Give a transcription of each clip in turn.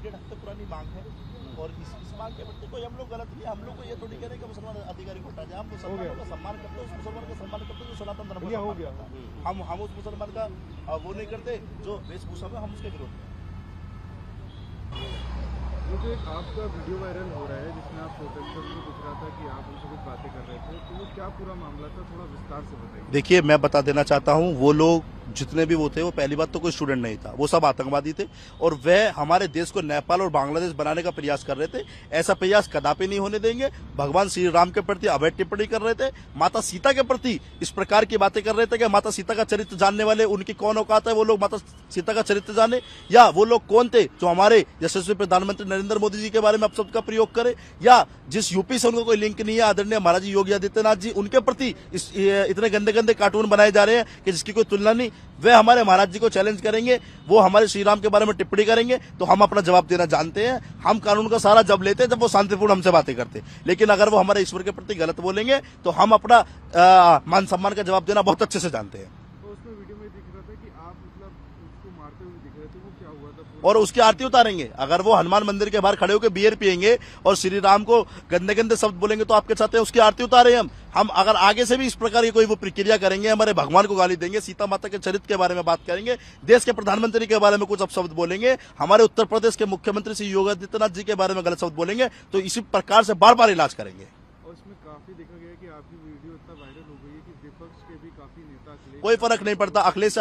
1.5 हफ्ते पुरानी मांग है और इस मांग के प्रति कोई हम लोग गलत नहीं, हम लोग को ये थोड़ी कह रहे कि मुसलमान अधिकारी को हटा जाए। हम मुसलमानों का सम्मान करते हैं, उस मुसलमान का सम्मान करते हैं जो सनातन धर्म का सम्मान करता है। हम उस मुसलमान का वो नहीं करते जो वेशभूषा में, हम उसके विरोध में। ये जो एक आपका वीडियो वायरल हो रहा है जिसमें आप प्रोटेस्टर्स को दिख रहा था कि आप उनसे कुछ बातें कर रहे थे, तो वो क्या पूरा मामला था, थोड़ा विस्तार से बताइए। देखिए, मैं बता देना चाहता हूं, वो लोग जितने भी वो थे, वो पहली बात तो कोई स्टूडेंट नहीं था, वो सब आतंकवादी थे और वह हमारे देश को नेपाल और बांग्लादेश बनाने का प्रयास कर रहे थे। ऐसा प्रयास कदापि नहीं होने देंगे। भगवान श्री राम के प्रति अवैध टिप्पणी कर रहे थे, माता सीता के प्रति इस प्रकार की बातें कर रहे थे कि माता सीता का चरित्र जानने वाले उनकी कौन औकात है, वो लोग माता सीता का चरित्र जाने, या वो लोग कौन थे जो हमारे यशस्वी प्रधानमंत्री नरेंद्र मोदी जी के बारे में अपशब्द का प्रयोग करे, या जिस यूपी से उनको कोई लिंक नहीं है, आदरणीय महाराज योगी आदित्यनाथ जी, उनके प्रति इतने गंदे गंदे कार्टून बनाए जा रहे हैं कि जिसकी कोई तुलना नहीं। वे हमारे महाराज जी को चैलेंज करेंगे, वो हमारे श्री राम के बारे में टिप्पणी करेंगे, तो हम अपना जवाब देना जानते हैं। हम कानून का सारा जब लेते हैं जब वो शांतिपूर्ण हमसे बातें करते हैं, लेकिन अगर वो हमारे ईश्वर के प्रति गलत बोलेंगे तो हम अपना मान सम्मान का जवाब देना बहुत अच्छे से जानते हैं। उसमें वीडियो में दिख रहा था कि आप मतलब उसको मारते हुए दिख रहे थे, वो क्या हुआ था? और उसकी आरती उतारेंगे। अगर वो हनुमान मंदिर के बाहर खड़े होकर बियर पियेंगे और श्री राम को गंदे गंदे शब्द बोलेंगे तो आपके साथ उसकी आरती उतारे हम अगर आगे से भी इस प्रकार की कोई वो प्रक्रिया करेंगे, हमारे भगवान को गाली देंगे, सीता माता के चरित्र के बारे में बात करेंगे, देश के प्रधानमंत्री के बारे में कुछ अपशब्द बोलेंगे, हमारे उत्तर प्रदेश के मुख्यमंत्री श्री योगी आदित्यनाथ जी के बारे में गलत शब्द बोलेंगे, तो इसी प्रकार से बार बार इलाज करेंगे। और इसमें काफी देखा गया कि आपकी वीडियो इतना वायरल हो गई है कि विपक्ष के भी काफी नेता कोई फर्क नहीं पड़ता। अखिलेश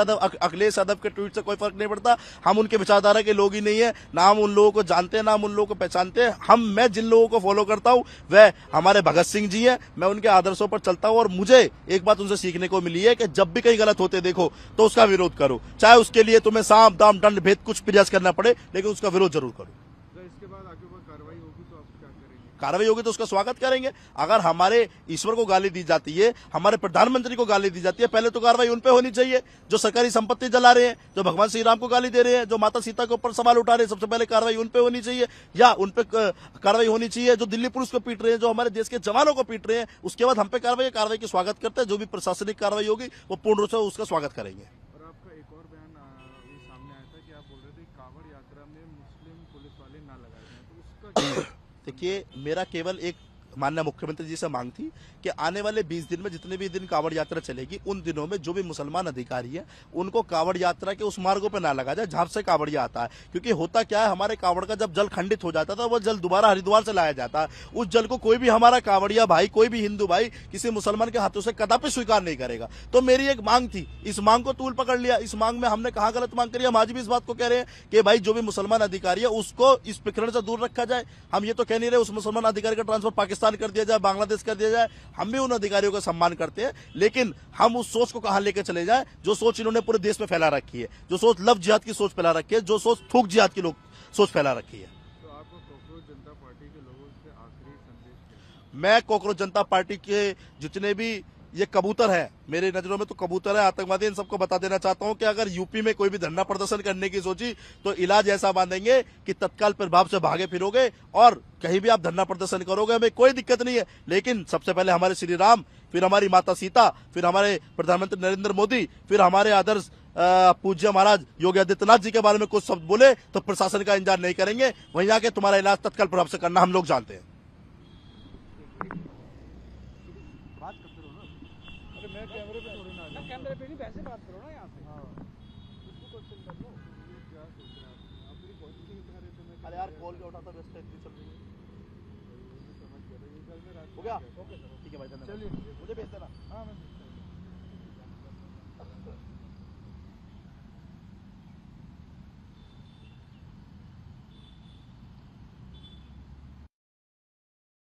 यादव के ट्वीट से कोई फर्क नहीं पड़ता। हम उनके विचारधारा के लोग ही नहीं है, ना हम उन लोगों को जानते हैं, ना हम उन लोगों को पहचानते हैं। मैं जिन लोगों को फॉलो करता हूं वह हमारे भगत सिंह जी हैं, मैं उनके आदर्शों पर चलता हूं और मुझे एक बात उनसे सीखने को मिली है कि जब भी कहीं गलत होते देखो तो उसका विरोध करो, चाहे उसके लिए तुम्हें सांप दाम दंड भेद कुछ प्रयास करना पड़े, लेकिन उसका विरोध जरूर करो। इसके बाद आगे कोई कार्रवाई होगी तो आप क्या करेंगे? कार्रवाई होगी तो उसका स्वागत करेंगे। अगर हमारे ईश्वर को गाली दी जाती है, हमारे प्रधानमंत्री को गाली दी जाती है, पहले तो कार्रवाई उन पे होनी चाहिए जो सरकारी संपत्ति जला रहे हैं, जो भगवान श्री राम को गाली दे रहे हैं, जो माता सीता के ऊपर सवाल उठा रहे हैं, सबसे पहले कार्रवाई उन पे होनी चाहिए। या उन पे कार्रवाई होनी चाहिए जो दिल्ली पुलिस को पीट रहे हैं, जो हमारे देश के जवानों को पीट रहे हैं, उसके बाद हम पे कार्रवाई की स्वागत करते हैं। जो भी प्रशासनिक कार्रवाई होगी वो पूर्ण रूप से उसका स्वागत करेंगे। और आपका एक और बयान अभी सामने आया था कि आप बोल रहे थे कांवड़ यात्रा में मुस्लिम पुलिस वाले ना लगाए जाएं, तो उसका देखिए, मेरा केवल एक माननीय मुख्यमंत्री जी से मांग थी कि आने वाले 20 दिन में जितने भी दिन कांवड़ यात्रा चलेगी, उन दिनों में जो भी मुसलमान अधिकारी है उनको कांवड़ यात्रा के उस मार्गों पर ना लगा जाए जहां से कांवड़िया आता है। क्योंकि होता क्या है, हमारे कांवड़ का जब जल खंडित हो जाता था, वह जल दोबारा हरिद्वार से लाया जाता है। उस जल को कोई भी हमारा कांवड़िया भाई, कोई भी हिंदू भाई किसी मुसलमान के हाथों से कदापि स्वीकार नहीं करेगा। तो मेरी एक मांग थी, इस मांग को तूल पकड़ लिया। इस मांग में हमने कहा गलत मांग करी, हम आज भी इस बात को कह रहे हैं कि भाई जो भी मुसलमान अधिकारी है उसको इस प्रकरण से दूर रखा जाए। हम ये तो कह नहीं रहे उस मुसलमान अधिकारी का ट्रांसफर पाकिस्तान कर दिया जाए, बांग्लादेश कर दिया जाए। हम भी उन अधिकारियों का सम्मान करते हैं, लेकिन हम उस सोच को कहां लेके चले जाएं जो सोच इन्होंने पूरे देश में फैला रखी है, जो सोच लव जिहाद की सोच फैला रखी है, जो सोच थूक जिहाद की सोच फैला रखी है। तो आपको कॉकरोच जनता पार्टी के लोगों से आखिरी संदेश क्या? मैं कॉकरोच जनता पार्टी के जितने भी ये कबूतर है, मेरे नजरों में तो कबूतर है, आतंकवादी, इन सबको बता देना चाहता हूं कि अगर यूपी में कोई भी धरना प्रदर्शन करने की सोची तो इलाज ऐसा बांधेंगे कि तत्काल प्रभाव से भागे फिरोगे और कहीं भी आप धरना प्रदर्शन करोगे, हमें कोई दिक्कत नहीं है। लेकिन सबसे पहले हमारे श्री राम, फिर हमारी माता सीता, फिर हमारे प्रधानमंत्री नरेंद्र मोदी, फिर हमारे आदर्श पूज्य महाराज योगी आदित्यनाथ जी के बारे में कुछ शब्द बोले तो प्रशासन का इंतजार नहीं करेंगे, वहीं आके तुम्हारा इलाज तत्काल प्रभाव से करना हम लोग जानते हैं। मैं कैमरे पे थोड़ी ना कैमरे पे नहीं, वैसे बात करो ना यहाँ पे। हाँ, उसको क्वेश्चन कर लो। क्या सोच रहे हैं आप मेरी पॉजिटिव दिखा रहे थे? मैं अरे यार, कॉल क्या उठाता, व्यस्त है, चल रही है। समझ गया था, ये कल में रात हो गया? ओके सर, ठीक है भाई, धन्यवाद। चलिए मुझे भेज देना। हाँ मैं